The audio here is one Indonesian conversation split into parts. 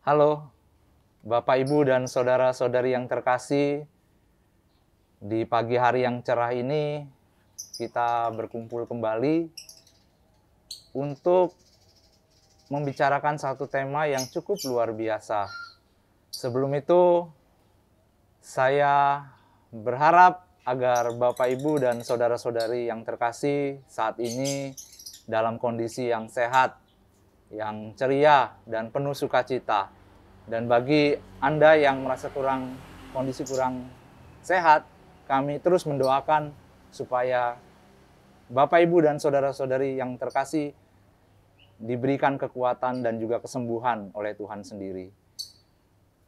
Halo, Bapak, Ibu, dan saudara-saudari yang terkasih. Di pagi hari yang cerah ini, kita berkumpul kembali untuk membicarakan satu tema yang cukup luar biasa. Sebelum itu, saya berharap agar Bapak, Ibu, dan saudara-saudari yang terkasih saat ini dalam kondisi yang sehat, yang ceria, dan penuh sukacita. Dan bagi Anda yang merasa kondisi kurang sehat, kami terus mendoakan supaya Bapak, Ibu, dan saudara-saudari yang terkasih diberikan kekuatan dan juga kesembuhan oleh Tuhan sendiri.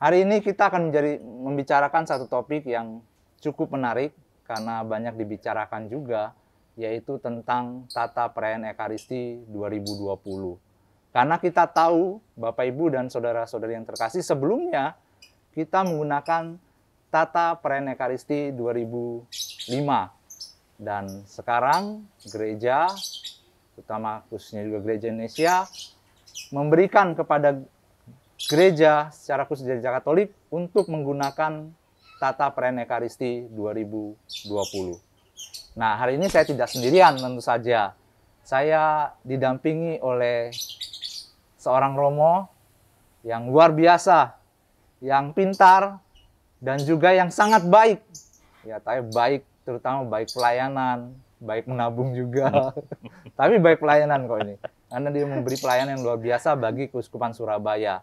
Hari ini kita akan membicarakan satu topik yang cukup menarik karena banyak dibicarakan juga, yaitu tentang tata perayaan Ekaristi 2020. Karena kita tahu, Bapak, Ibu, dan saudara-saudari yang terkasih, sebelumnya kita menggunakan tata perayaan Ekaristi 2005. Dan sekarang gereja, terutama khususnya juga gereja Indonesia, memberikan kepada gereja, secara khusus gereja Katolik, untuk menggunakan tata perayaan Ekaristi 2020. Nah, hari ini saya tidak sendirian tentu saja. Saya didampingi oleh seorang romo yang luar biasa, yang pintar, dan juga yang sangat baik. Ya, tapi baik, terutama baik pelayanan, baik menabung juga. Tapi baik pelayanan kok ini. Karena dia memberi pelayanan yang luar biasa bagi Keuskupan Surabaya.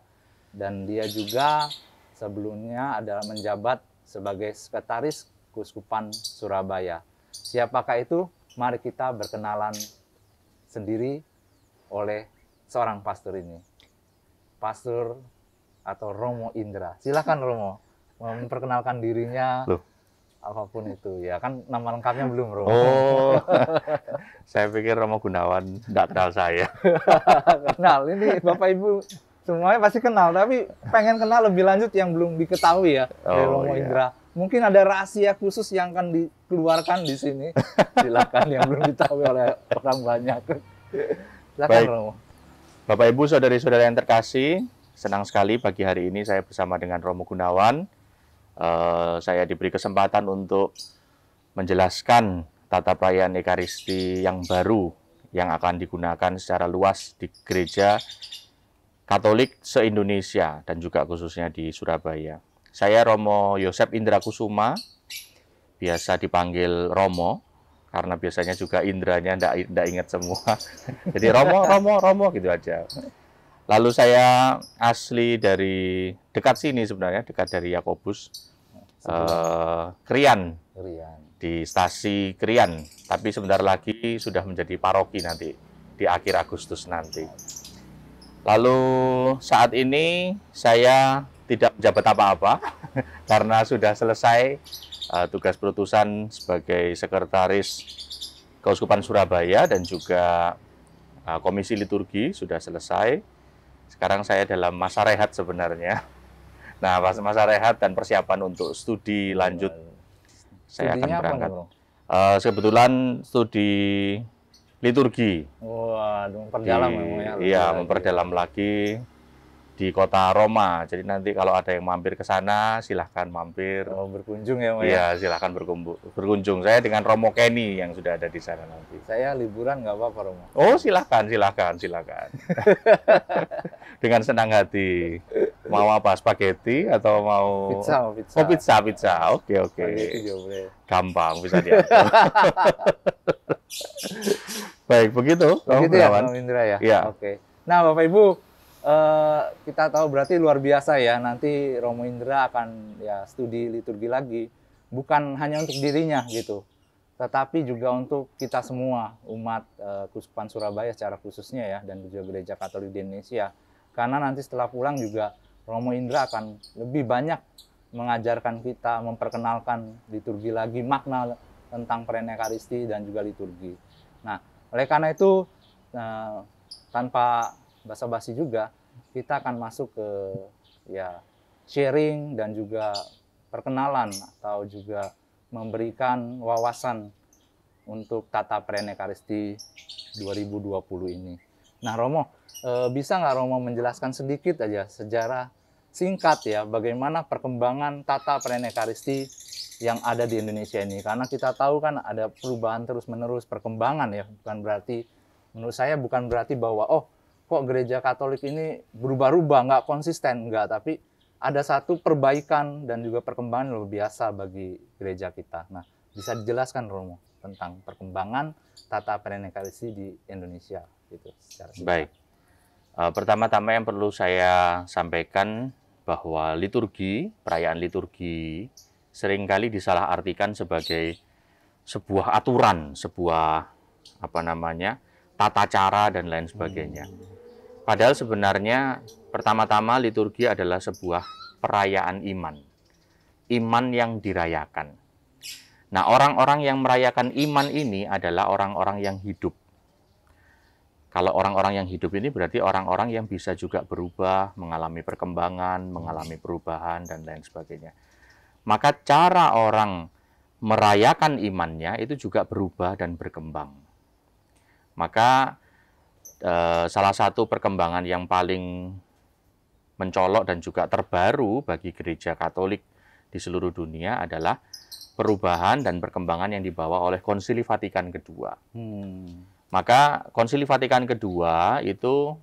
Dan dia juga sebelumnya adalah menjabat sebagai sekretaris Keuskupan Surabaya. Siapakah itu? Mari kita berkenalan sendiri oleh seorang pastor ini. Pastor atau Romo Indra. Silakan Romo, memperkenalkan dirinya. Loh. Apapun itu. Ya kan nama lengkapnya belum, Romo. Oh, saya pikir Romo Gunawan nggak kenal saya. Kenal, ini Bapak Ibu semuanya pasti kenal, tapi pengen kenal lebih lanjut yang belum diketahui ya dari Romo Indra. Mungkin ada rahasia khusus yang akan dikeluarkan di sini. Silakan yang belum diketahui oleh orang banyak. Silakan. Baik. Romo. Bapak, Ibu, saudari-saudari yang terkasih, senang sekali pagi hari ini saya bersama dengan Romo Gunawan. Saya diberi kesempatan untuk menjelaskan tata perayaan Ekaristi yang baru yang akan digunakan secara luas di gereja Katolik se-Indonesia dan juga khususnya di Surabaya. Saya Romo Yosep Indra Kusuma, biasa dipanggil Romo, karena biasanya juga Indranya ndak ingat semua. Jadi Romo gitu aja. Lalu saya asli dari dekat sini sebenarnya, dekat dari Yakobus, Krian, di stasi Krian. Tapi sebentar lagi sudah menjadi paroki nanti, di akhir Agustus nanti. Lalu saat ini saya tidak menjabat apa-apa, karena sudah selesai tugas perutusan sebagai sekretaris Keuskupan Surabaya dan juga komisi liturgi sudah selesai. Sekarang saya dalam masa rehat sebenarnya. Nah, masa rehat dan persiapan untuk studi lanjut. Saya akan berangkat. Kebetulan studi liturgi. Memperdalam ya. Iya, memperdalam lagi di kota Roma. Jadi nanti kalau ada yang mampir ke sana, silahkan mampir. Berkunjung ya, Iya, silahkan berkunjung. Saya dengan Romo Kenny yang sudah ada di sana nanti. Saya liburan nggak apa-apa, Romo. Oh, silahkan. Dengan senang hati. Mau apa, spaghetti atau mau pizza? Oh, pizza. Oke. Gampang, bisa diatur. Baik, begitu. Begitu ya, Romo Indra ya? Iya. Oke. Nah, Bapak Ibu, kita tahu berarti luar biasa ya, nanti Romo Indra akan ya studi liturgi lagi, bukan hanya untuk dirinya gitu, tetapi juga untuk kita semua umat Keuskupan Surabaya secara khususnya ya, dan juga gereja Katolik di Indonesia. Karena nanti setelah pulang juga Romo Indra akan lebih banyak mengajarkan kita, memperkenalkan liturgi lagi, makna tentang perayaan Ekaristi dan juga liturgi. Nah, oleh karena itu tanpa basa-basi juga, kita akan masuk ke ya sharing dan juga perkenalan atau juga memberikan wawasan untuk tata perayaan Ekaristi 2020 ini. Nah, Romo, bisa nggak Romo menjelaskan sedikit aja sejarah singkat ya, bagaimana perkembangan tata perayaan Ekaristi yang ada di Indonesia ini. Karena kita tahu kan ada perubahan terus-menerus, perkembangan ya. Bukan berarti, menurut saya bukan berarti bahwa, oh kok gereja Katolik ini berubah-ubah, nggak konsisten, nggak. Tapi ada satu perbaikan dan juga perkembangan luar biasa bagi gereja kita. Nah, bisa dijelaskan Romo tentang perkembangan tata perayaan Ekaristi di Indonesia gitu secara singkat. Baik. Pertama-tama yang perlu saya sampaikan bahwa liturgi, perayaan liturgi seringkali disalahartikan sebagai sebuah aturan, sebuah tata cara dan lain sebagainya. Padahal sebenarnya pertama-tama liturgi adalah sebuah perayaan iman. Iman yang dirayakan. Nah, orang-orang yang merayakan iman ini adalah orang-orang yang hidup. Kalau orang-orang yang hidup ini berarti orang-orang yang bisa juga berubah, mengalami perkembangan, mengalami perubahan, dan lain sebagainya. Maka cara orang merayakan imannya itu juga berubah dan berkembang. Maka salah satu perkembangan yang paling mencolok dan juga terbaru bagi gereja Katolik di seluruh dunia adalah perubahan dan perkembangan yang dibawa oleh Konsili Vatikan kedua. Maka Konsili Vatikan kedua itu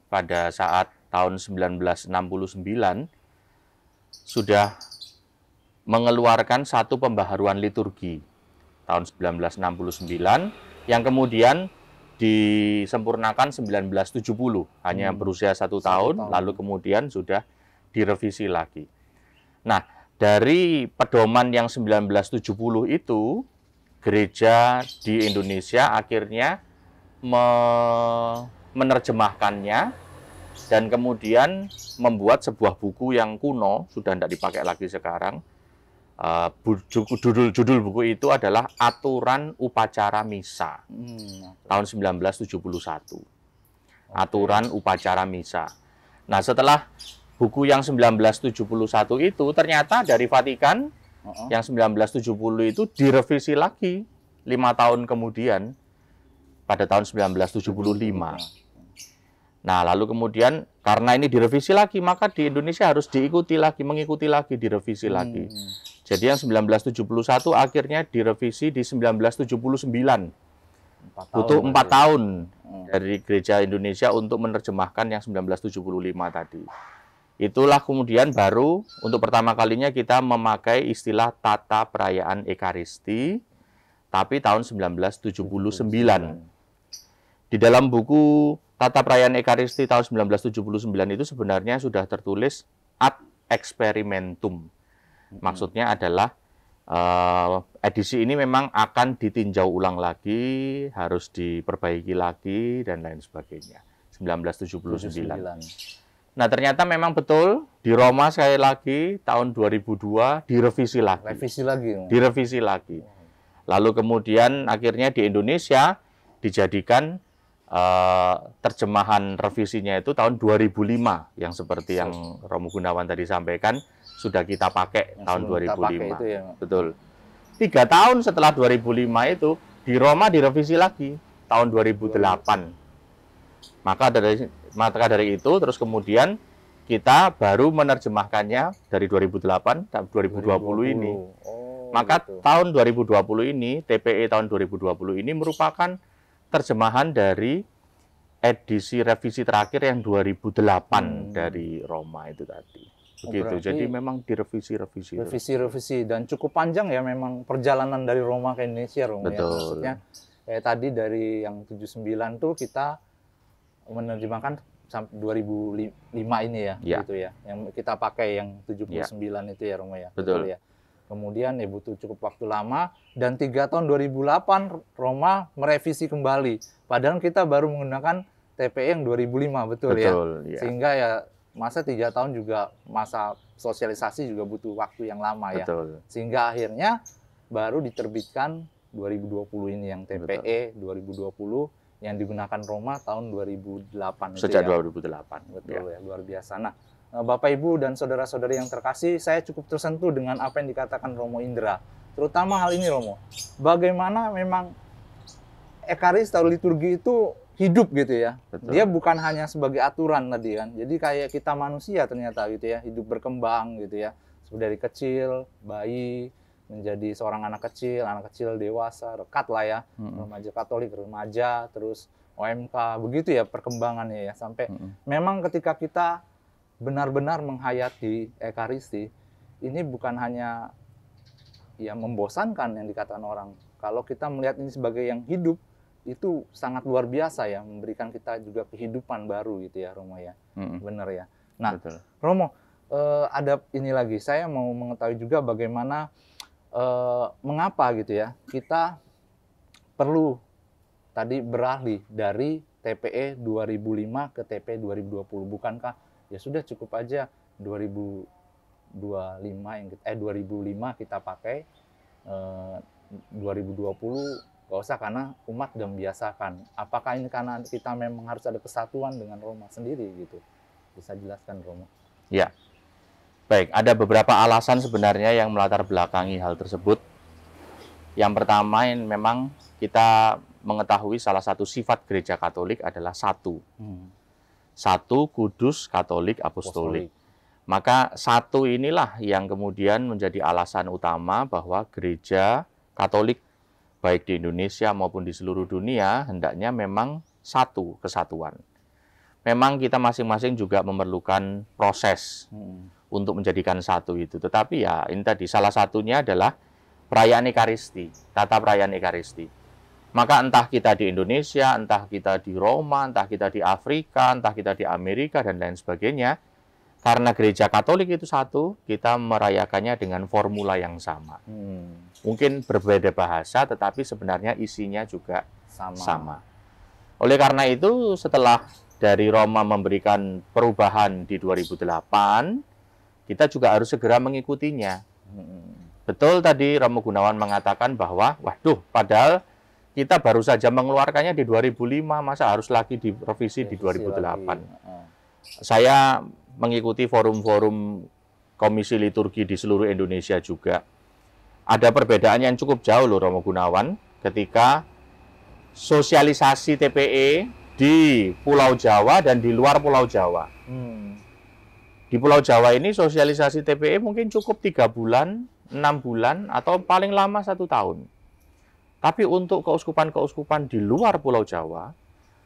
pada saat tahun 1969 sudah mengeluarkan satu pembaharuan liturgi tahun 1969 yang kemudian disempurnakan 1970, hanya berusia 1 tahun, lalu kemudian sudah direvisi lagi. Nah, dari pedoman yang 1970 itu, gereja di Indonesia akhirnya menerjemahkannya dan kemudian membuat sebuah buku yang kuno, sudah tidak dipakai lagi sekarang. Judul buku itu adalah Aturan Upacara Misa tahun 1971. Aturan Upacara Misa. Nah, setelah buku yang 1971 itu ternyata dari Vatikan yang 1970 itu direvisi lagi 5 tahun kemudian pada tahun 1975. Nah, lalu kemudian karena ini direvisi lagi, maka di Indonesia harus mengikuti lagi, direvisi lagi. Jadi yang 1971 akhirnya direvisi di 1979. Butuh 4 tahun dari gereja Indonesia untuk menerjemahkan yang 1975 tadi. Itulah kemudian baru untuk pertama kalinya kita memakai istilah tata perayaan Ekaristi, tapi tahun 1979. Di dalam buku Tata Perayaan Ekaristi tahun 1979 itu sebenarnya sudah tertulis ad experimentum. Maksudnya adalah edisi ini memang akan ditinjau ulang lagi, harus diperbaiki lagi, dan lain sebagainya. 1979. Nah, ternyata memang betul di Roma sekali lagi tahun 2002 direvisi lagi. Direvisi lagi. Lalu kemudian akhirnya di Indonesia dijadikan terjemahan revisinya itu tahun 2005 yang seperti yang Romo Gunawan tadi sampaikan sudah kita pakai tahun 2005. Itu ya. Betul. 3 tahun setelah 2005 itu di Roma direvisi lagi tahun 2008. Maka dari itu terus kemudian kita baru menerjemahkannya dari 2008 sampai 2020 ini. Maka gitu. Tahun 2020 ini, TPE tahun 2020 ini merupakan terjemahan dari edisi revisi terakhir yang 2008 dari Roma itu tadi. Begitu. Jadi memang direvisi. Revisi dan cukup panjang ya memang perjalanan dari Roma ke Indonesia, Romo. Betul. Ya. Maksudnya kayak tadi dari yang 79 tuh kita menerjemahkan sampai 2005 ini ya, gitu ya. Yang kita pakai yang 79 itu ya, Romo ya. Betul ya. Kemudian ya butuh cukup waktu lama dan 3 tahun 2008 Roma merevisi kembali. Padahal kita baru menggunakan TPE yang 2005 betul ya. Sehingga ya masa 3 tahun juga masa sosialisasi juga butuh waktu yang lama ya. Sehingga akhirnya baru diterbitkan 2020 ini yang TPE 2020 yang digunakan Roma tahun 2008 sejak itu ya. 2008. Betul ya, luar biasa. Nah, Bapak Ibu dan saudara-saudari yang terkasih, saya cukup tersentuh dengan apa yang dikatakan Romo Indra. Terutama hal ini Romo, bagaimana memang Ekaris atau liturgi itu hidup gitu ya. Betul. Dia bukan hanya sebagai aturan tadi kan. Jadi kayak kita manusia ternyata gitu ya, hidup berkembang gitu ya. Dari kecil, bayi, menjadi seorang anak kecil dewasa, rekat lah ya. Remaja Katolik, remaja, terus OMK, begitu ya perkembangannya ya. Sampai memang ketika kita benar-benar menghayati Ekaristi, ini bukan hanya ya membosankan yang dikatakan orang. Kalau kita melihat ini sebagai yang hidup, itu sangat luar biasa ya, memberikan kita juga kehidupan baru gitu ya Romo ya. Benar ya. Nah, betul. Romo, ada ini lagi, saya mau mengetahui juga bagaimana mengapa gitu ya kita perlu tadi beralih dari TPE 2005 ke TPE 2020. Bukankah ya sudah cukup aja 2005 kita pakai, 2020 nggak usah karena umat udah membiasakan. Apakah ini karena kita memang harus ada kesatuan dengan Roma sendiri gitu? Bisa jelaskan Romo? Ya, baik. Ada beberapa alasan sebenarnya yang melatar belakangi hal tersebut. Yang pertama, memang kita mengetahui salah satu sifat gereja Katolik adalah satu. Satu, kudus, Katolik, apostolik. Maka satu inilah yang kemudian menjadi alasan utama bahwa gereja Katolik baik di Indonesia maupun di seluruh dunia, hendaknya memang satu kesatuan. Memang kita masing-masing juga memerlukan proses untuk menjadikan satu itu. Tetapi ya ini tadi salah satunya adalah perayaan Ekaristi, tata perayaan Ekaristi. Maka entah kita di Indonesia, entah kita di Roma, entah kita di Afrika, entah kita di Amerika, dan lain sebagainya, karena gereja Katolik itu satu, kita merayakannya dengan formula yang sama. Mungkin berbeda bahasa, tetapi sebenarnya isinya juga sama. Oleh karena itu, setelah dari Roma memberikan perubahan di 2008, kita juga harus segera mengikutinya. Betul tadi Romo Gunawan mengatakan bahwa, waduh, padahal kita baru saja mengeluarkannya di 2005, masa harus lagi direvisi di 2008. Saya mengikuti forum-forum komisi liturgi di seluruh Indonesia juga. Ada perbedaan yang cukup jauh loh Romo Gunawan ketika sosialisasi TPE di Pulau Jawa dan di luar Pulau Jawa. Di Pulau Jawa ini sosialisasi TPE mungkin cukup 3 bulan, 6 bulan, atau paling lama 1 tahun. Tapi untuk keuskupan-keuskupan di luar Pulau Jawa,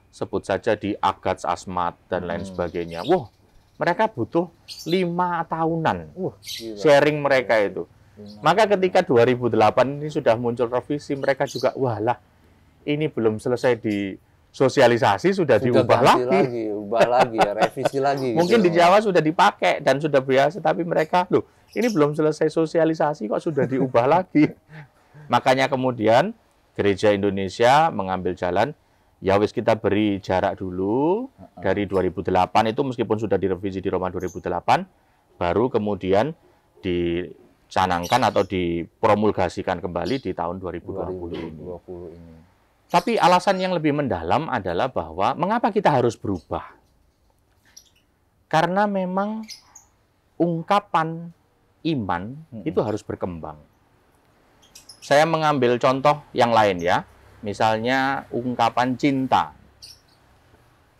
sebut saja di Agats Asmat dan lain sebagainya, wah, mereka butuh 5 tahunan sharing mereka itu. Maka ketika 2008 ini sudah muncul revisi, mereka juga, walah, ini belum selesai disosialisasi, sudah diubah lagi. Ubah lagi, ya, revisi lagi. Mungkin gitu. di Jawa sudah dipakai dan sudah biasa, tapi mereka, loh, ini belum selesai sosialisasi kok sudah diubah lagi. Makanya kemudian Gereja Indonesia mengambil jalan, ya wis kita beri jarak dulu dari 2008 itu meskipun sudah direvisi di Roma 2008, baru kemudian dicanangkan atau dipromulgasikan kembali di tahun 2020 ini. Tapi alasan yang lebih mendalam adalah bahwa mengapa kita harus berubah? Karena memang ungkapan iman itu harus berkembang. Saya mengambil contoh yang lain ya. Misalnya ungkapan cinta.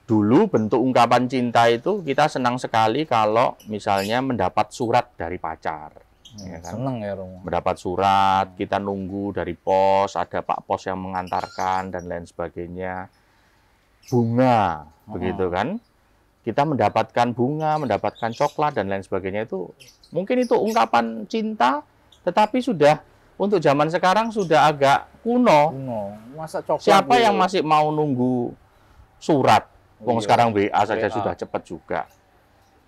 Dulu bentuk ungkapan cinta itu kita senang sekali kalau misalnya mendapat surat dari pacar. Ya kan? Senang ya Romo. Mendapat surat, kita nunggu dari pos, ada Pak Pos yang mengantarkan dan lain sebagainya. Bunga, begitu kan? Kita mendapatkan bunga, mendapatkan coklat dan lain sebagainya itu mungkin itu ungkapan cinta, tetapi sudah untuk zaman sekarang sudah agak kuno. Masa coklat siapa gitu? Yang masih mau nunggu surat? Wong sekarang WA saja WA. sudah cepat juga.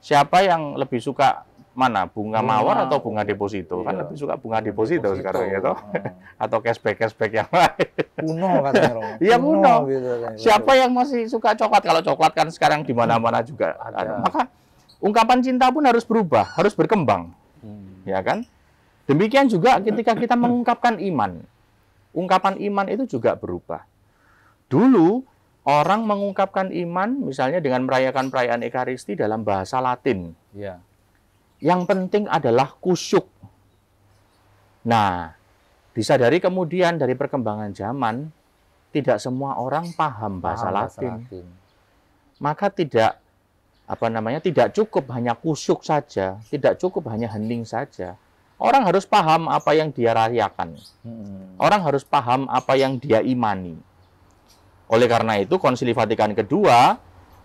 Siapa yang lebih suka mana? Bunga mawar atau bunga deposito? Kan lebih suka bunga deposito sekarang ya toh. Atau cashback yang lain. Kuno katanya Romo. Iya kuno. Gitu, siapa yang masih suka coklat? Kalau coklat kan sekarang di mana-mana juga ada. Maka ungkapan cinta pun harus berubah, harus berkembang. Ya kan? Demikian juga ketika kita mengungkapkan iman. Ungkapan iman itu juga berubah. Dulu orang mengungkapkan iman misalnya dengan merayakan perayaan Ekaristi dalam bahasa Latin. Ya. Yang penting adalah kusyuk. Nah, disadari kemudian dari perkembangan zaman, tidak semua orang paham bahasa Paham Latin. Maka tidak tidak cukup hanya kusyuk saja, tidak cukup hanya hening saja. Orang harus paham apa yang dia rayakan. Orang harus paham apa yang dia imani. Oleh karena itu, Konsili Vatikan kedua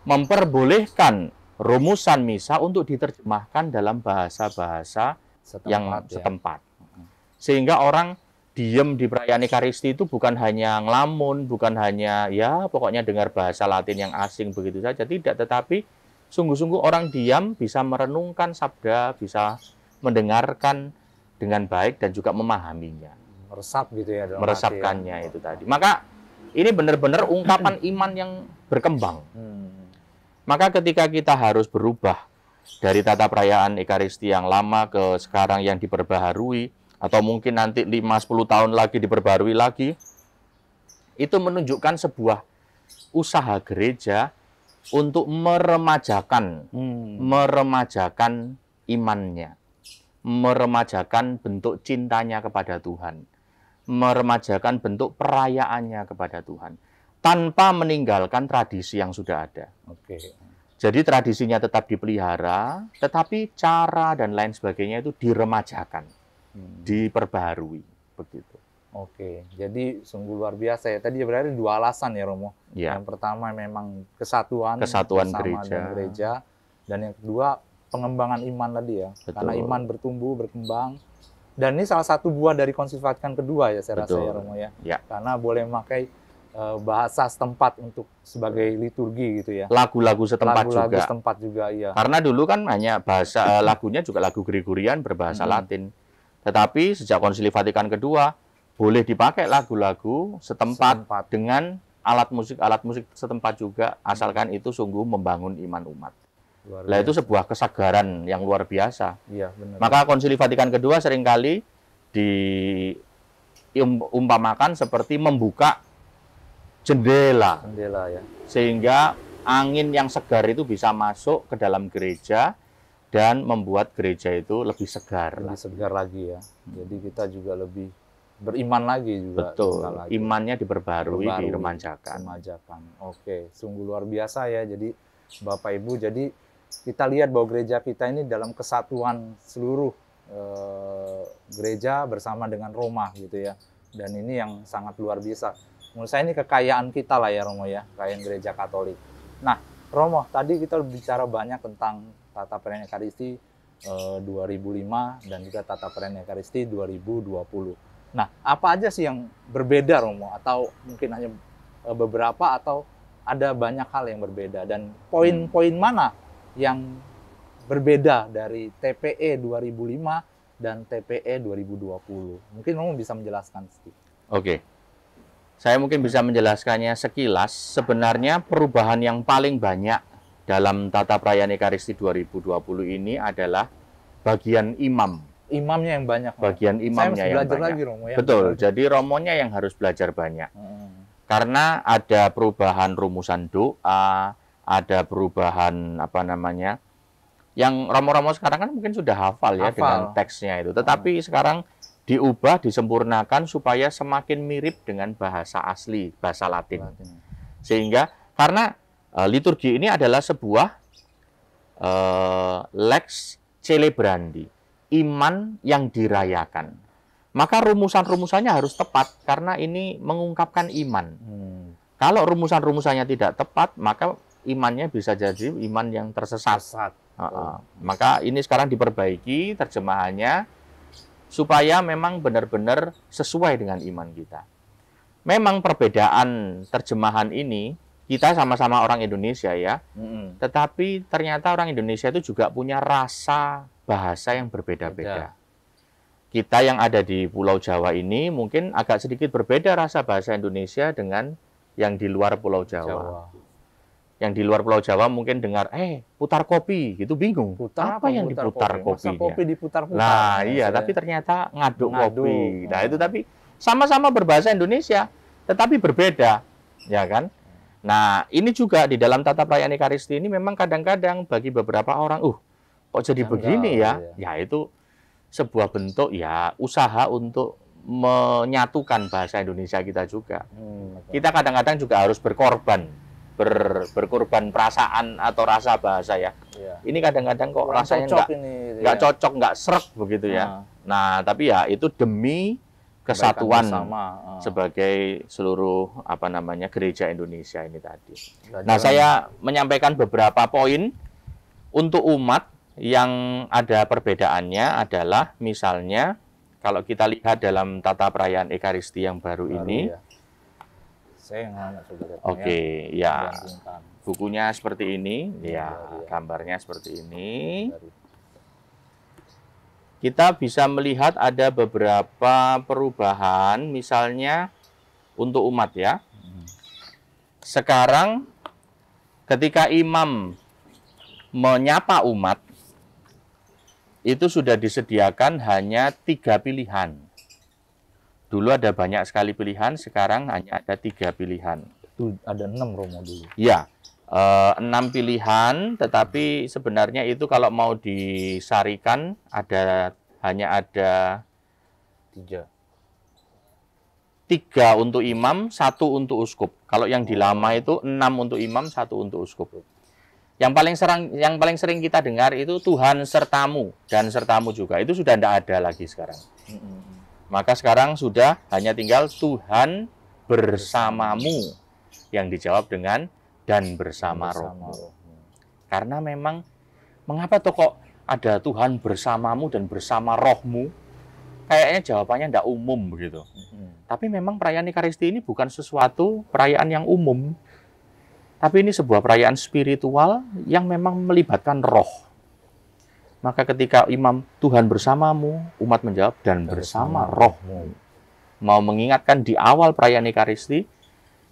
memperbolehkan rumusan misa untuk diterjemahkan dalam bahasa-bahasa yang setempat. Sehingga orang diem di perayaan Ekaristi itu bukan hanya ngelamun, bukan hanya ya pokoknya dengar bahasa Latin yang asing begitu saja, tidak, tetapi sungguh-sungguh orang diam bisa merenungkan sabda, bisa mendengarkan dengan baik dan juga memahaminya. Meresap gitu ya. Meresapkannya itu tadi. Maka ini benar-benar ungkapan iman yang berkembang. Maka ketika kita harus berubah dari tata perayaan Ekaristi yang lama ke sekarang yang diperbaharui, atau mungkin nanti 5-10 tahun lagi diperbaharui lagi, itu menunjukkan sebuah usaha gereja untuk meremajakan imannya, meremajakan bentuk cintanya kepada Tuhan, meremajakan bentuk perayaannya kepada Tuhan, tanpa meninggalkan tradisi yang sudah ada. Jadi tradisinya tetap dipelihara, tetapi cara dan lain sebagainya itu diremajakan, diperbaharui, begitu. Jadi sungguh luar biasa ya. Tadi berarti dua alasan ya Romo. Ya. Yang pertama memang kesatuan gereja, dan yang kedua pengembangan iman tadi ya. Betul. Karena iman bertumbuh, berkembang. Dan ini salah satu buah dari Konsili Vatikan kedua ya saya rasa ya Romo ya. Karena boleh memakai bahasa setempat untuk sebagai liturgi gitu ya. Lagu-lagu setempat juga ya. Karena dulu kan hanya bahasa lagunya juga lagu Gregorian berbahasa Latin. Tetapi sejak Konsili Vatikan kedua boleh dipakai lagu-lagu setempat dengan alat musik setempat juga, asalkan itu sungguh membangun iman umat. Nah, itu sebuah kesagaran yang luar biasa. Iya, benar. Maka Konsili Vatikan kedua seringkali diumpamakan seperti membuka jendela ya. Sehingga angin yang segar itu bisa masuk ke dalam gereja dan membuat gereja itu lebih segar. Lebih segar lagi ya. Jadi kita juga lebih beriman lagi juga. Betul. Imannya diperbarui, diremajakan. Sungguh luar biasa ya. Jadi Bapak Ibu, jadi kita lihat bahwa gereja kita ini dalam kesatuan seluruh gereja bersama dengan Roma gitu ya. Dan ini yang sangat luar biasa. Menurut saya ini kekayaan kita lah ya Romo ya, kekayaan gereja Katolik. Nah, Romo, tadi kita bicara banyak tentang tata perayaan Ekaristi 2005 dan juga tata perayaan Ekaristi 2020. Nah, apa aja sih yang berbeda Romo? Atau mungkin hanya beberapa atau ada banyak hal yang berbeda? Dan poin-poin mana yang berbeda dari TPE 2005 dan TPE 2020? Mungkin Romo bisa menjelaskan sedikit. Saya mungkin bisa menjelaskannya sekilas. Sebenarnya perubahan yang paling banyak dalam tata perayaan Ekaristi 2020 ini adalah bagian imam. Imamnya yang banyak. Bagian imamnya yang banyak. Lagi, Romo, ya? Betul. Jadi romonya yang harus belajar banyak. Karena ada perubahan rumusan doa, ada perubahan yang romo-romo sekarang kan mungkin sudah hafal ya dengan teksnya itu. Tetapi sekarang diubah, disempurnakan supaya semakin mirip dengan bahasa asli, bahasa Latin. Sehingga karena liturgi ini adalah sebuah lex celebrandi, iman yang dirayakan. Maka rumusan-rumusannya harus tepat karena ini mengungkapkan iman. Kalau rumusan-rumusannya tidak tepat, maka imannya bisa jadi iman yang tersesat. Maka ini sekarang diperbaiki terjemahannya supaya memang benar-benar sesuai dengan iman kita. Memang perbedaan terjemahan ini, kita sama-sama orang Indonesia ya, tetapi ternyata orang Indonesia itu juga punya rasa bahasa yang berbeda-beda. Kita yang ada di Pulau Jawa ini mungkin agak sedikit berbeda rasa bahasa Indonesia dengan yang di luar Pulau Jawa. Yang di luar Pulau Jawa mungkin dengar, putar kopi, gitu bingung. Apa yang diputar kopinya? Masa kopi diputar-putar? Nah, iya, tapi ternyata ngaduk kopi. Nah, itu tapi sama-sama berbahasa Indonesia, tetapi berbeda, ya kan? Nah, ini juga di dalam tata perayaan Ekaristi ini memang kadang-kadang bagi beberapa orang, kok jadi begini ya? Ya, itu sebuah bentuk ya usaha untuk menyatukan bahasa Indonesia kita juga. Betul. Kita kadang-kadang juga harus berkorban, berkorban perasaan atau rasa bahasa ya. Iya. Ini kadang-kadang kok Kurang rasanya cocok ini, gitu nggak ya. cocok, nggak srek begitu ya. Nah, tapi ya itu demi kesatuan Kebaikan bersama. sebagai seluruh gereja Indonesia ini tadi. Belajar. Nah, saya menyampaikan beberapa poin untuk umat yang ada perbedaannya adalah misalnya kalau kita lihat dalam tata perayaan Ekaristi yang baru ini. Ya. Saya nggak coba lihat. Oke, ya. Bandingkan. Bukunya seperti ini, ya, Iya. gambarnya seperti ini. Baru. Kita bisa melihat ada beberapa perubahan, misalnya untuk umat ya. Sekarang ketika imam menyapa umat, itu sudah disediakan hanya 3 pilihan. Dulu ada banyak sekali pilihan, sekarang hanya ada 3 pilihan. Itu ada 6 Romo dulu. Ya, 6 pilihan, tetapi sebenarnya itu kalau mau disarikan hanya ada 3 untuk imam, 1 untuk uskup. Kalau yang di lama itu 6 untuk imam, 1 untuk uskup. Yang paling sering kita dengar itu Tuhan sertamu dan sertamu juga. Itu sudah tidak ada lagi sekarang. Maka sekarang sudah hanya tinggal Tuhan bersamamu, yang dijawab dengan dan bersama rohmu. Karena memang mengapa toh kok ada Tuhan bersamamu dan bersama rohmu? Kayaknya jawabannya tidak umum begitu. Tapi memang perayaan Ekaristi ini bukan sesuatu perayaan yang umum. Tapi ini sebuah perayaan spiritual yang memang melibatkan roh. Maka ketika imam Tuhan bersamamu, umat menjawab dan bersama rohmu. Mau mengingatkan di awal perayaan Ekaristi,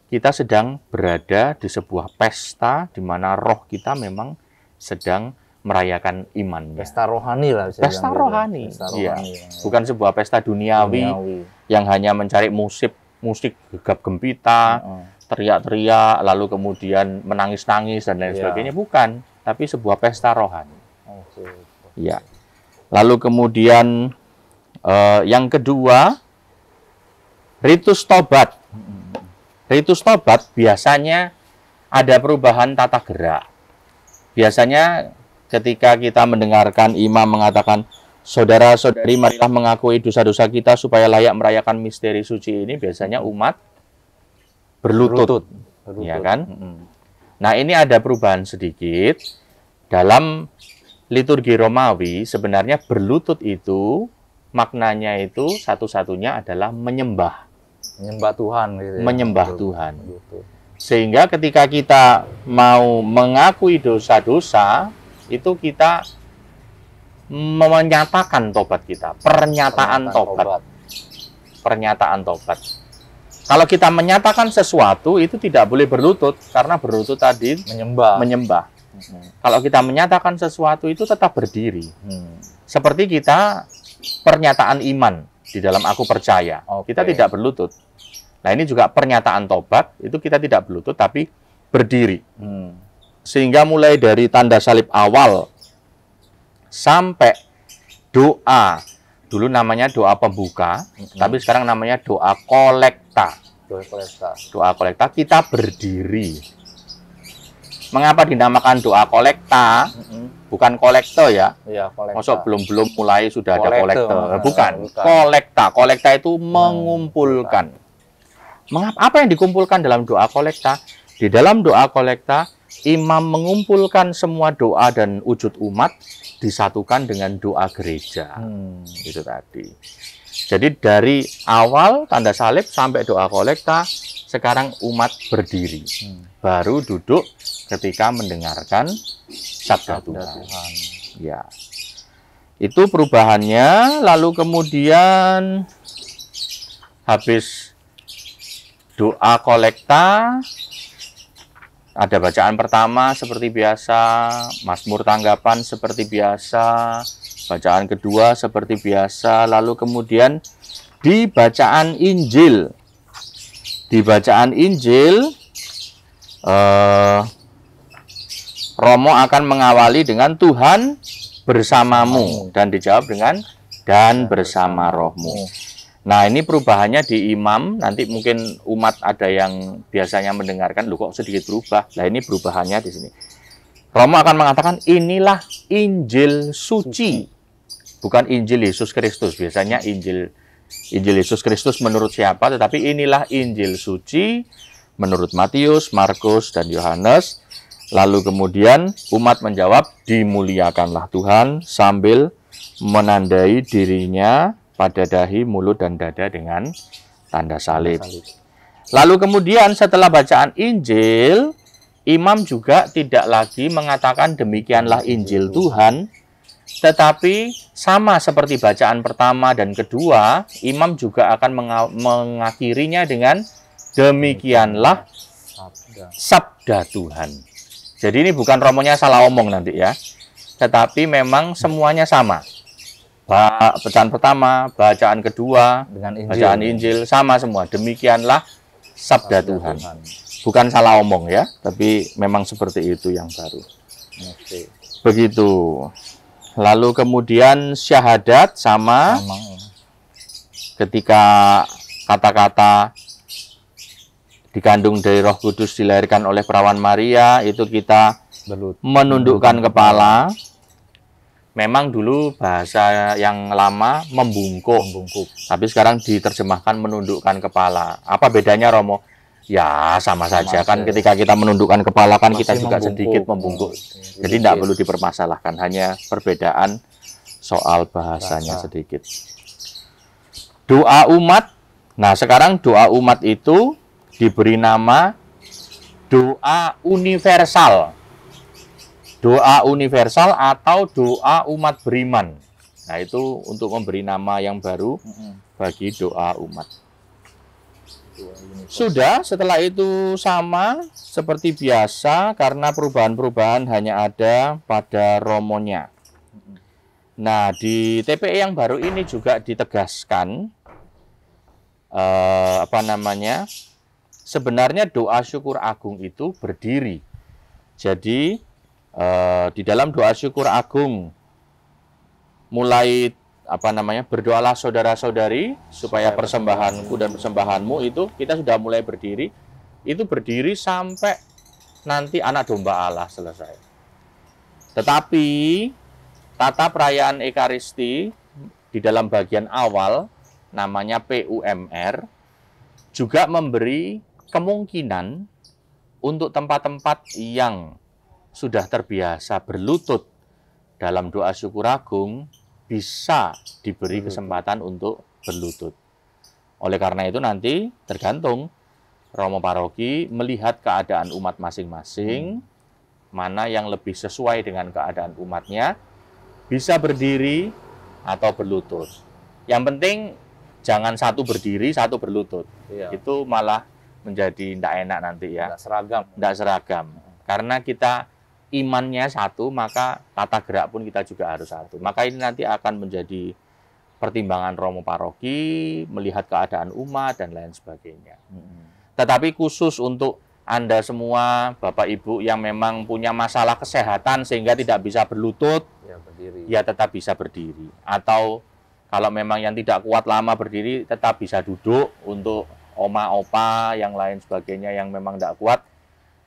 kita sedang berada di sebuah pesta di mana roh kita memang sedang merayakan imannya. Pesta rohani lah. Pesta rohani. Pesta Iya. rohani. Bukan sebuah pesta duniawi yang hanya mencari musik gegap gempita, teriak-teriak, lalu kemudian menangis-nangis dan lain sebagainya. Bukan, tapi sebuah pesta rohani. Ya. Lalu kemudian yang kedua, ritus tobat. Ritus tobat biasanya ada perubahan tata gerak. Biasanya ketika kita mendengarkan imam mengatakan, saudara-saudari marilah mengakui dosa-dosa kita supaya layak merayakan misteri suci ini, biasanya umat berlutut. Ya kan? Nah, ini ada perubahan sedikit. Dalam liturgi Romawi, sebenarnya berlutut itu, maknanya itu satu-satunya adalah menyembah. Menyembah Tuhan. Gitu ya. Menyembah Tuhan. Sehingga ketika kita mau mengakui dosa-dosa, itu kita menyatakan tobat kita. Pernyataan tobat. Pernyataan tobat. Kalau kita menyatakan sesuatu, itu tidak boleh berlutut. Karena berlutut tadi menyembah. Kalau kita menyatakan sesuatu, itu tetap berdiri. Seperti kita pernyataan iman di dalam aku percaya. Kita tidak berlutut. Nah, ini juga pernyataan tobat, itu kita tidak berlutut, tapi berdiri. Sehingga mulai dari tanda salib awal sampai doa, dulu namanya doa pembuka, tapi sekarang namanya doa kolekta. Doa kolekta, kita berdiri. Mengapa dinamakan doa kolekta? Bukan kolektor ya. Maksud belum mulai sudah ada kolektor. Bukan. Kolekta. Kolekta itu mengumpulkan. Apa yang dikumpulkan dalam doa kolekta? Di dalam doa kolekta, imam mengumpulkan semua doa dan wujud umat disatukan dengan doa gereja. Itu tadi. Jadi dari awal tanda salib sampai doa kolekta, sekarang umat berdiri. Baru duduk ketika mendengarkan sabda Tuhan. Ya. Itu perubahannya. Lalu kemudian habis doa kolekta, ada bacaan pertama seperti biasa, Mazmur tanggapan seperti biasa, bacaan kedua seperti biasa, lalu kemudian di bacaan Injil. Di bacaan Injil, Romo akan mengawali dengan Tuhan bersamamu dan dijawab dengan dan bersama rohmu. Nah, ini perubahannya di imam, nanti mungkin umat ada yang biasanya mendengarkan, loh kok sedikit berubah. Nah, ini perubahannya di sini. Romo akan mengatakan, inilah Injil suci. Bukan Injil Yesus Kristus. Biasanya Injil Yesus Kristus menurut siapa, tetapi inilah Injil suci menurut Matius, Markus, dan Yohanes. Lalu kemudian umat menjawab, dimuliakanlah Tuhan sambil menandai dirinya pada dahi, mulut, dan dada dengan tanda salib. Lalu kemudian setelah bacaan Injil, imam juga tidak lagi mengatakan demikianlah Injil Tuhan, tetapi sama seperti bacaan pertama dan kedua, imam juga akan mengakhirinya dengan demikianlah sabda Tuhan. Jadi ini bukan romonya salah omong nanti ya, tetapi memang semuanya sama. Bacaan pertama, bacaan kedua, dengan bacaan Injil sama semua. Demikianlah sabda Tuhan. Bukan salah omong ya, tapi memang seperti itu yang baru. Begitu. Lalu kemudian syahadat sama. Ketika kata-kata dikandung dari Roh Kudus, dilahirkan oleh perawan Maria, itu kita menundukkan kepala. Memang dulu bahasa yang lama membungkuk, tapi sekarang diterjemahkan menundukkan kepala. Apa bedanya, Romo? Ya sama saja kan, ketika kita menundukkan kepala kan kita juga sedikit membungkuk. Jadi tidak perlu dipermasalahkan, hanya perbedaan soal bahasanya sedikit. Doa umat. Nah, sekarang doa umat itu diberi nama doa universal. Doa universal atau doa umat beriman. Nah, itu untuk memberi nama yang baru bagi doa umat. Sudah, setelah itu sama seperti biasa karena perubahan-perubahan hanya ada pada romonya. Nah, di TPE yang baru ini juga ditegaskan sebenarnya doa syukur agung itu berdiri. Jadi di dalam doa syukur agung mulai berdoalah saudara-saudari supaya persembahanku dan persembahanmu, itu kita sudah mulai berdiri. Itu berdiri sampai nanti anak domba Allah selesai. Tetapi tata perayaan Ekaristi di dalam bagian awal namanya PUMR juga memberi kemungkinan untuk tempat-tempat yang sudah terbiasa berlutut dalam doa syukur agung bisa diberi kesempatan untuk berlutut. Oleh karena itu nanti tergantung Romo Paroki melihat keadaan umat masing-masing, mana yang lebih sesuai dengan keadaan umatnya, bisa berdiri atau berlutut. Yang penting jangan satu berdiri, satu berlutut. Itu malah menjadi tidak enak nanti ya. Tidak seragam. Karena kita imannya satu, maka tata gerak pun kita juga harus satu. Maka ini nanti akan menjadi pertimbangan Romo Paroki, melihat keadaan umat, dan lain sebagainya. Tetapi khusus untuk Anda semua, Bapak Ibu yang memang punya masalah kesehatan sehingga tidak bisa berlutut, ya tetap bisa berdiri. Atau kalau memang yang tidak kuat lama berdiri, tetap bisa duduk untuk oma, opa, yang lain sebagainya yang memang tidak kuat,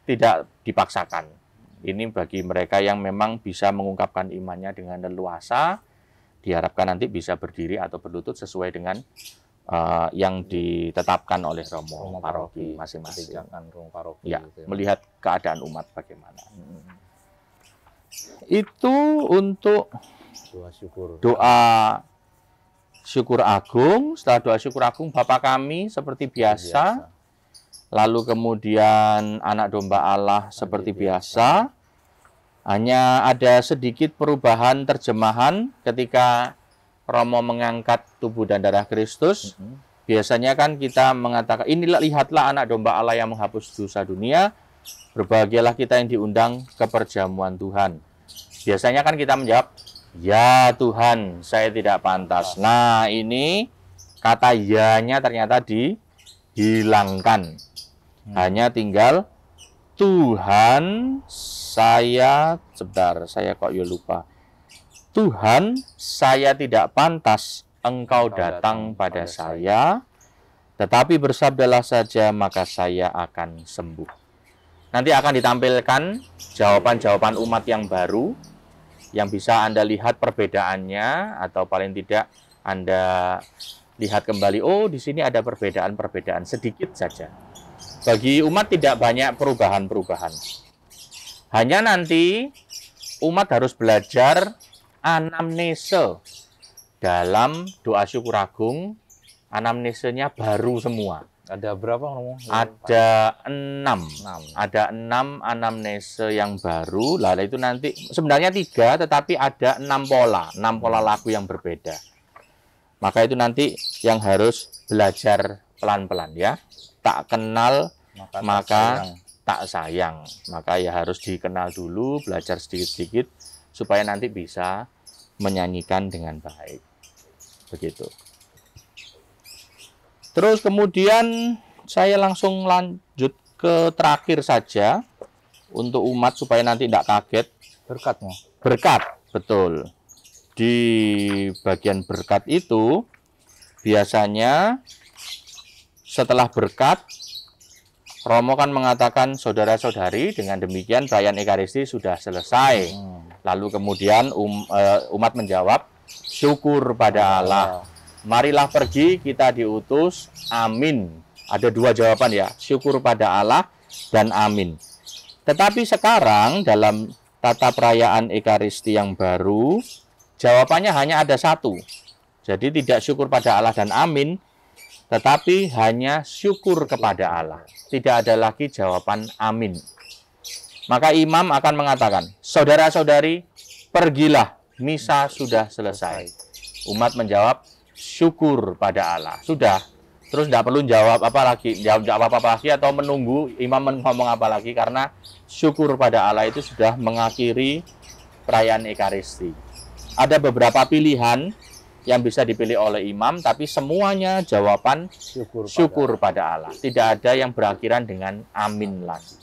tidak dipaksakan. Ini bagi mereka yang memang bisa mengungkapkan imannya dengan leluasa, diharapkan nanti bisa berdiri atau berlutut sesuai dengan yang ditetapkan oleh Romo Paroki masing-masing. Ya, melihat keadaan umat bagaimana. Itu untuk doa syukur agung. Setelah doa syukur agung, Bapa kami seperti biasa. Lalu kemudian anak domba Allah seperti biasa. Hanya ada sedikit perubahan terjemahan ketika Romo mengangkat tubuh dan darah Kristus. Biasanya kan kita mengatakan, inilah lihatlah anak domba Allah yang menghapus dosa dunia. Berbahagialah kita yang diundang ke perjamuan Tuhan. Biasanya kan kita menjawab, ya Tuhan, saya tidak pantas. Nah, ini kata ya-nya ternyata dihilangkan. Hanya tinggal Tuhan, saya kok lupa. Tuhan, saya tidak pantas engkau datang pada saya, tetapi bersabdalah saja maka saya akan sembuh. Nanti akan ditampilkan jawaban-jawaban umat yang baru yang bisa Anda lihat perbedaannya, atau paling tidak Anda lihat kembali, oh di sini ada perbedaan-perbedaan sedikit saja. Bagi umat tidak banyak perubahan-perubahan. Hanya nanti umat harus belajar anamnese. Dalam doa syukur agung, anamnesenya baru semua. Ada berapa Romo? Ada 6. Ada 6 anamnese yang baru. Lalu itu nanti sebenarnya 3, tetapi ada 6 pola lagu yang berbeda. Maka itu nanti yang harus belajar pelan-pelan ya. Tak kenal maka tak sayang. Maka ya harus dikenal dulu, belajar sedikit-sedikit supaya nanti bisa menyanyikan dengan baik. Begitu. Terus kemudian saya langsung lanjut ke terakhir saja untuk umat supaya nanti tidak kaget. Berkatmu. Berkat, betul. Di bagian berkat itu biasanya setelah berkat, Romo kan mengatakan saudara-saudari dengan demikian perayaan Ekaristi sudah selesai. Lalu kemudian umat menjawab syukur pada Allah. Marilah pergi, kita diutus, amin. Ada 2 jawaban ya, syukur pada Allah dan amin. Tetapi sekarang dalam tata perayaan Ekaristi yang baru, jawabannya hanya ada 1. Jadi tidak syukur pada Allah dan amin, tetapi hanya syukur kepada Allah. Tidak ada lagi jawaban amin. Maka imam akan mengatakan, saudara-saudari, pergilah, misa sudah selesai. Umat menjawab, syukur pada Allah. Sudah. Terus tidak perlu jawab apa lagi, jawab apa lagi atau menunggu imam ngomong apa lagi, karena syukur pada Allah itu sudah mengakhiri perayaan Ekaristi. Ada beberapa pilihan yang bisa dipilih oleh imam, tapi semuanya jawaban syukur pada Allah. Tidak ada yang berakhiran dengan amin lagi.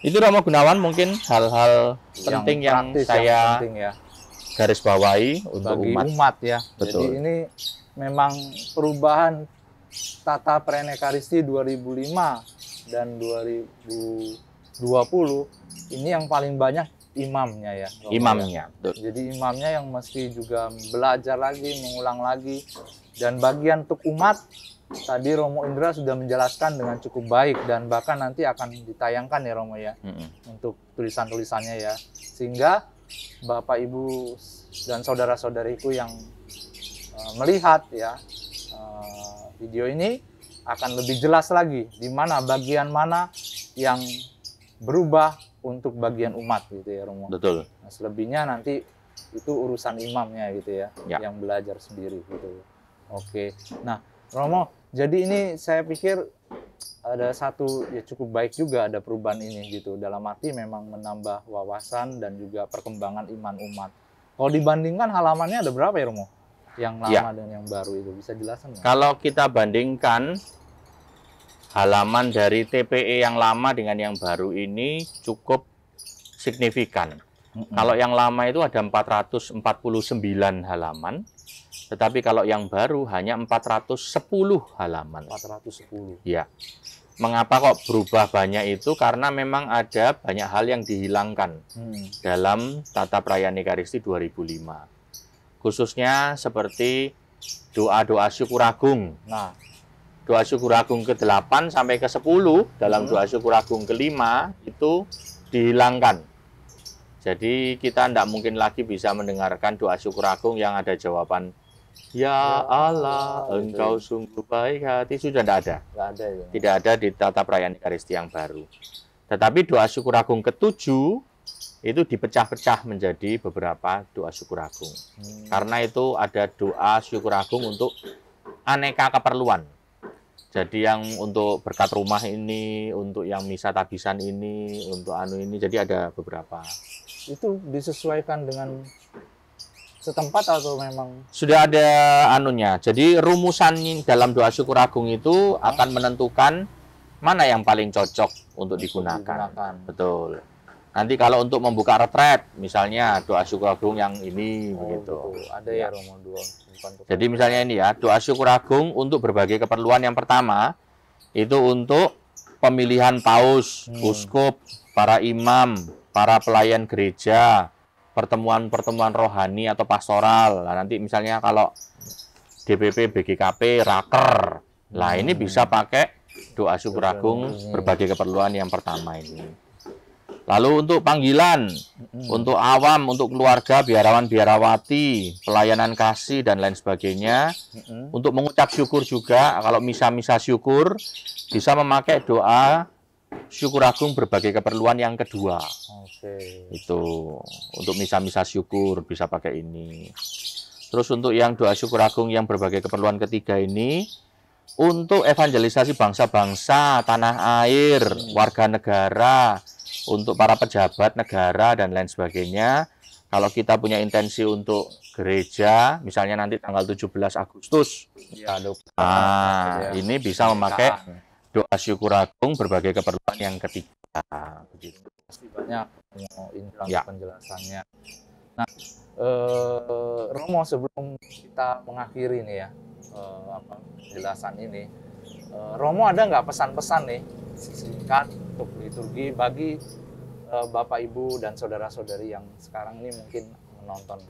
Itu Romo Gunawan mungkin hal-hal penting yang saya garis bawahi untuk bagi umat ya. Betul. Jadi ini memang perubahan tata perayaan Ekaristi 2005 dan 2020 ini yang paling banyak imamnya ya. Imamnya. Betul. Jadi imamnya yang mesti juga belajar lagi, mengulang lagi. Dan bagian untuk umat, tadi Romo Indra sudah menjelaskan dengan cukup baik, dan bahkan nanti akan ditayangkan ya Romo ya, untuk tulisan-tulisannya ya. Sehingga Bapak, Ibu, dan saudara-saudariku yang melihat ya video ini akan lebih jelas lagi di mana bagian mana yang berubah untuk bagian umat gitu ya Romo. Betul. Nah, selebihnya nanti itu urusan imamnya gitu ya, yang belajar sendiri gitu. Oke. Nah, Romo, jadi ini saya pikir ada satu ya cukup baik juga ada perubahan ini gitu. Dalam arti memang menambah wawasan dan juga perkembangan iman umat. Kalau dibandingkan halamannya ada berapa ya Romo? Yang lama dan yang baru itu bisa jelaskan nggak? Kalau kita bandingkan halaman dari TPE yang lama dengan yang baru ini cukup signifikan. Kalau yang lama itu ada 449 halaman, tetapi kalau yang baru hanya 410 halaman. 410. Ya. Mengapa kok berubah banyak itu? Karena memang ada banyak hal yang dihilangkan dalam tata perayaan Ekaristi 2005. Khususnya seperti doa-doa syukur agung. Nah, doa syukur agung ke-8 sampai ke-10 dalam doa syukur agung ke-5 itu dihilangkan. Jadi kita tidak mungkin lagi bisa mendengarkan doa syukur agung yang ada jawaban ya Allah, engkau sungguh baik hati, sudah tidak ada. Nggak ada ya. Tidak ada di tata perayaan Ekaristi yang baru. Tetapi doa syukur agung ke-7 itu dipecah-pecah menjadi beberapa doa syukur agung. Karena itu ada doa syukur agung untuk aneka keperluan. Jadi yang untuk berkat rumah ini, untuk yang misa tabisan ini, untuk anu ini, jadi ada beberapa. Itu disesuaikan dengan setempat atau memang sudah ada anunya. Jadi rumusan dalam doa syukur agung itu akan menentukan mana yang paling cocok untuk digunakan. Betul. Nanti kalau untuk membuka retret, misalnya doa syukur agung yang ini begitu. Betul. Ada ya Romo dua. Jadi misalnya ini ya, doa syukur agung untuk berbagai keperluan. Yang pertama itu untuk pemilihan paus, uskup, para imam, para pelayan gereja, pertemuan-pertemuan rohani atau pastoral. Nah, nanti misalnya kalau DPP, BGKP, raker. Lah ini bisa pakai doa syukur agung berbagai keperluan yang pertama ini. Lalu untuk panggilan, untuk awam, untuk keluarga, biarawan-biarawati, pelayanan kasih, dan lain sebagainya. Untuk mengucap syukur juga, kalau misa-misa syukur, bisa memakai doa syukur agung berbagai keperluan yang kedua. Itu, untuk misa-misa syukur bisa pakai ini. Terus untuk yang doa syukur agung yang berbagai keperluan ketiga ini, untuk evangelisasi bangsa-bangsa, tanah air, warga negara, untuk para pejabat negara dan lain sebagainya. Kalau kita punya intensi untuk gereja, misalnya nanti tanggal 17 Agustus, ini bisa memakai doa syukur agung berbagai keperluan yang ketiga. Begitu. Banyak Indra penjelasannya. Nah, Romo, sebelum kita mengakhiri nih ya penjelasan ini, Romo ada nggak pesan-pesan nih singkat untuk liturgi bagi Bapak Ibu dan saudara-saudari yang sekarang ini mungkin menonton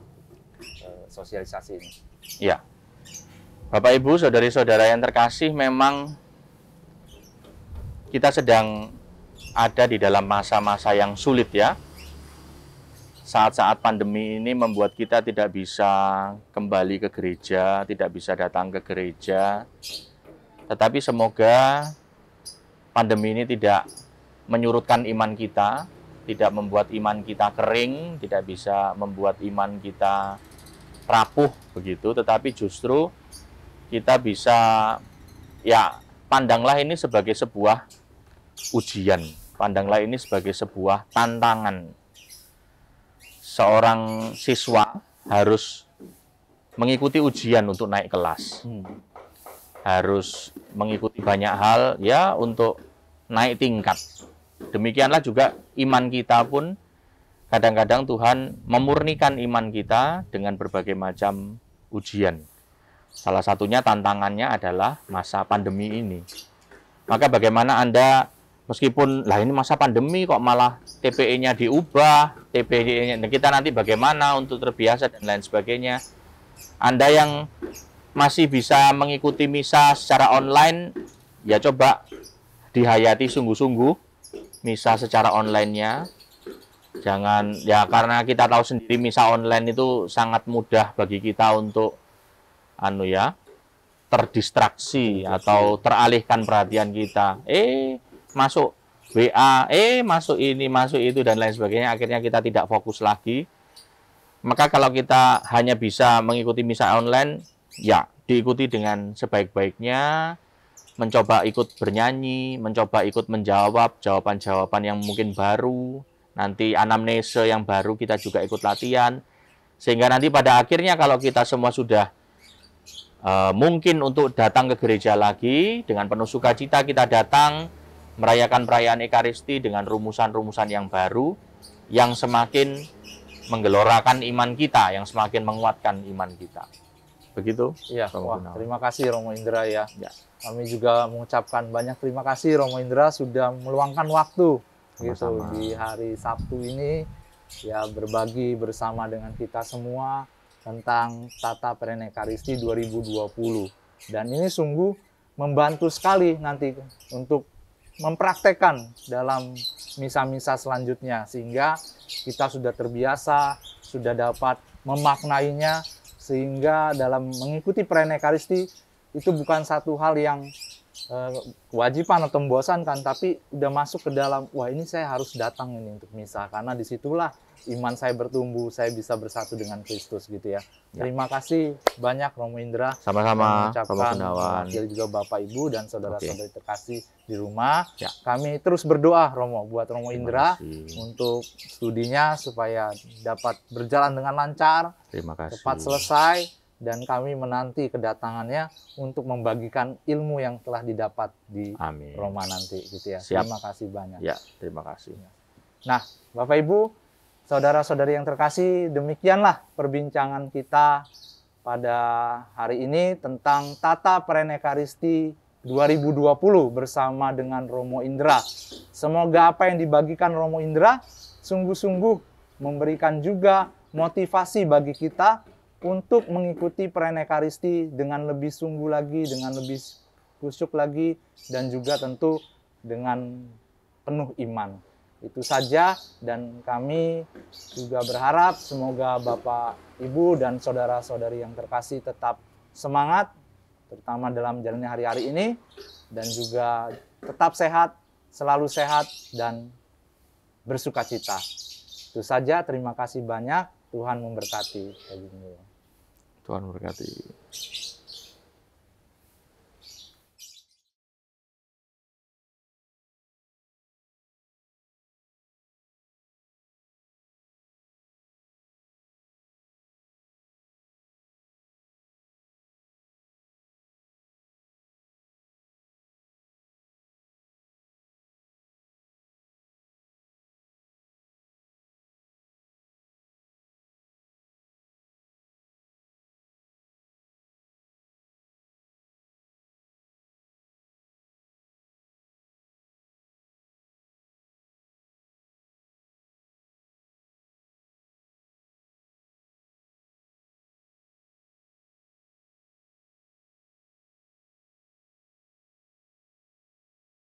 sosialisasi ini? Ya, Bapak Ibu, saudari-saudara yang terkasih, memang kita sedang ada di dalam masa-masa yang sulit ya. Saat-saat pandemi ini membuat kita tidak bisa kembali ke gereja, tidak bisa datang ke gereja. Tetapi semoga pandemi ini tidak menyurutkan iman kita, tidak membuat iman kita kering, tidak bisa membuat iman kita rapuh begitu, tetapi justru kita bisa, ya, pandanglah ini sebagai sebuah ujian, pandanglah ini sebagai sebuah tantangan. Seorang siswa harus mengikuti ujian untuk naik kelas. Harus mengikuti banyak hal ya untuk naik tingkat. Demikianlah juga iman kita pun kadang-kadang Tuhan memurnikan iman kita dengan berbagai macam ujian. Salah satunya tantangannya adalah masa pandemi ini. Maka bagaimana Anda, meskipun lah ini masa pandemi kok malah TPE-nya diubah, TPE-nya kita nanti bagaimana untuk terbiasa dan lain sebagainya. Anda yang masih bisa mengikuti misa secara online, ya coba dihayati sungguh-sungguh misa secara online-nya. Jangan, ya karena kita tahu sendiri misa online itu sangat mudah bagi kita untuk terdistraksi atau teralihkan perhatian kita. Masuk WA, masuk ini, masuk itu, dan lain sebagainya. Akhirnya kita tidak fokus lagi. Maka kalau kita hanya bisa mengikuti misa online, ya diikuti dengan sebaik-baiknya, mencoba ikut bernyanyi, mencoba ikut menjawab jawaban-jawaban yang mungkin baru, nanti anamnese yang baru kita juga ikut latihan, sehingga nanti pada akhirnya kalau kita semua sudah mungkin untuk datang ke gereja lagi, dengan penuh sukacita kita datang, merayakan perayaan Ekaristi dengan rumusan-rumusan yang baru, yang semakin menggelorakan iman kita, yang semakin menguatkan iman kita. Begitu. Ya, terima kasih Romo Indra ya. Kami juga mengucapkan banyak terima kasih Romo Indra sudah meluangkan waktu gitu di hari Sabtu ini ya, berbagi bersama dengan kita semua tentang Tata Perayaan Ekaristi 2020. Dan ini sungguh membantu sekali nanti untuk mempraktekkan dalam misa-misa selanjutnya, sehingga kita sudah terbiasa, sudah dapat memaknainya, sehingga dalam mengikuti perayaan Ekaristi itu bukan satu hal yang kewajiban atau membosankan, tapi udah masuk ke dalam, wah ini saya harus datang ini untuk misa, karena disitulah iman saya bertumbuh, saya bisa bersatu dengan Kristus gitu ya. Terima kasih banyak Romo Indra. Sama-sama, Romo Gunawan. Juga Bapak Ibu dan saudara-saudari terkasih di rumah. Kami terus berdoa Romo buat Romo Indra untuk studinya supaya dapat berjalan dengan lancar, cepat selesai, dan kami menanti kedatangannya untuk membagikan ilmu yang telah didapat di Roma nanti gitu ya. Terima kasih banyak. Ya, terima kasih. Nah, Bapak Ibu, saudara-saudari yang terkasih, demikianlah perbincangan kita pada hari ini tentang Tata Prenekaristi 2020 bersama dengan Romo Indra. Semoga apa yang dibagikan Romo Indra sungguh-sungguh memberikan juga motivasi bagi kita untuk mengikuti Prenekaristi dengan lebih sungguh lagi, dengan lebih khusyuk lagi, dan juga tentu dengan penuh iman. Itu saja, dan kami juga berharap semoga Bapak, Ibu, dan saudara-saudari yang terkasih tetap semangat, terutama dalam menjalani hari-hari ini, dan juga tetap sehat, selalu sehat, dan bersuka cita. Itu saja, terima kasih banyak, Tuhan memberkati. Tuhan memberkati.